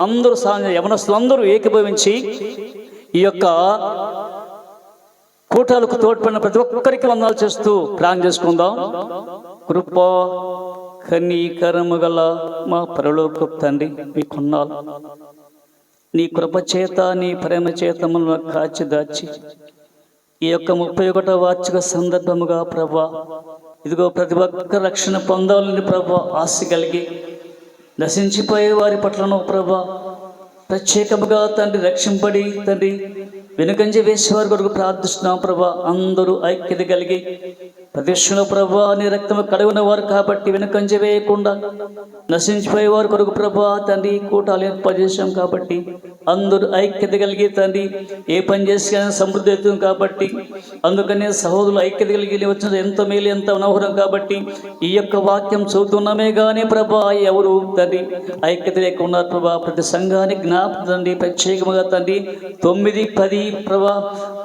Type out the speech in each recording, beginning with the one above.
అందరూ యవనస్తులందరూ ఏకీభవించి ఈ యొక్క కూటాలకు తోడ్పడిన ప్రతి ఒక్కరికి వందనాలు చేస్తూ ప్రార్థన చేసుకుందాం. కృప కనికరము గల మా పరలోకపు తండ్రి, మీకున్నాలు. నీ కృప చేత, నీ ప్రేమ చేత మనల్ని కాచి దాచి ఈ యొక్క 31వ వార్షిక సందర్భముగా ప్రభా, ఇదిగో ప్రతి ఒక్క రక్షణ పొందాలని ప్రభా ఆశ కలిగి నశించిపోయే వారి పట్లను ప్రభా ప్రత్యేకముగా తండ్రి రక్షింపడి తండ్రి వెనుకంజ వేసేవారి కొరకు ప్రార్థిస్తున్నాం ప్రభా. అందరూ ఐక్యత కలిగి ప్రదర్శన ప్రభా నీ రక్తము కడుగున వారు కాబట్టి వెనుకంజ వేయకుండా నశించిపోయే వారి కొరకు ప్రభా తండ్రి కూటాలు ఏర్పాటు చేశాం కాబట్టి అందరూ ఐక్యత కలిగి తండ్రి ఏ పని చేసి సమృద్ధి అవుతుంది కాబట్టి అందుకనే సహోదరులు ఐక్యత కలిగి వచ్చిన ఎంతో మేలు ఎంత మనోహరం కాబట్టి ఈ యొక్క వాక్యం చదువుతున్నామే కానీ ప్రభా ఎవరు తండ్రి ఐక్యత లేకున్నారు ప్రభా. ప్రతి సంఘానికి జ్ఞాపకం తండ్రి ప్రత్యేకముగా తండ్రి 9, 10 ప్రభా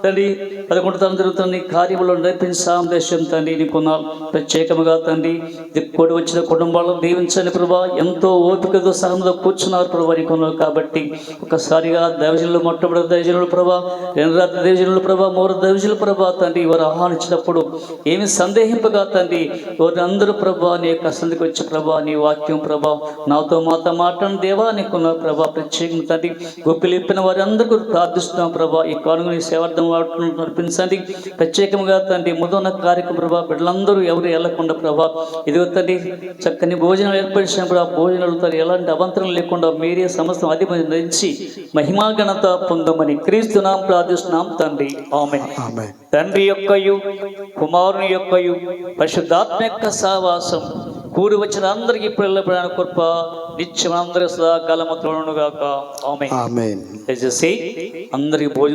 తండ్రి 11 తరం జరుగుతున్న కార్యములో నడిపించి సామదేశం తండ్రి నీకున్నాను. ప్రత్యేకముగా తండ్రి దిక్కుడు వచ్చిన కుటుంబాలను దీవించని ప్రభా ఎంతో ఓపికతో సహనంతో కూర్చున్నారు ప్రభా నీకున్నారు కాబట్టి ఒకసారిగా దైవజనులు మొట్టమొదటి దైవజనులు ప్రభా, 2 రాత్రి దైవజనులు ప్రభా, 3 దైవజనులు ప్రభా తండ్రి వారు ఆహ్వానించినప్పుడు ఏమి సందేహింపగా తండ్రి వారిని అందరూ ప్రభా నీ యొక్క సంధికి వచ్చి ప్రభా నీ వాక్యం ప్రభా నాతో మాట్లాడిన దేవా నీకున్నారు ప్రభా. ప్రత్యేకం తండ్రి గొప్పలు ఇప్పిన వారి అందరికీ ప్రార్థిస్తున్నాం ప్రభా. ఈ కానుగని సేవార్థం నడిపించండి. ప్రత్యేకంగా తండ్రి ముదన కార్యక్రమం ప్రభా బిడ్డలందరూ ఎవరు వెళ్ళకుండా ప్రభా ఇదిగో తండ్రి చక్కని భోజనాలు ఏర్పరిచిన ప్రభా భోజనాలు తండ్రి ఎలాంటి అవంతరం లేకుండా మీరే సమస్తం అధిపతి మహిమా ఘనత పొందమని క్రీస్తునాం ప్రార్థిస్తున్నాం తండ్రి. ఆమేన్. తండ్రి యొక్కయు కుమారుని యొక్కయు పరిశుద్ధాత్మ యొక్క సహవాసం కూడి వచ్చిన అందరికీ పిల్లల ప్రాణ కృప నిత్యం అందరి సదాకాలము తోడును గాక. ఆమేన్. దయచేసి అందరికి భోజనం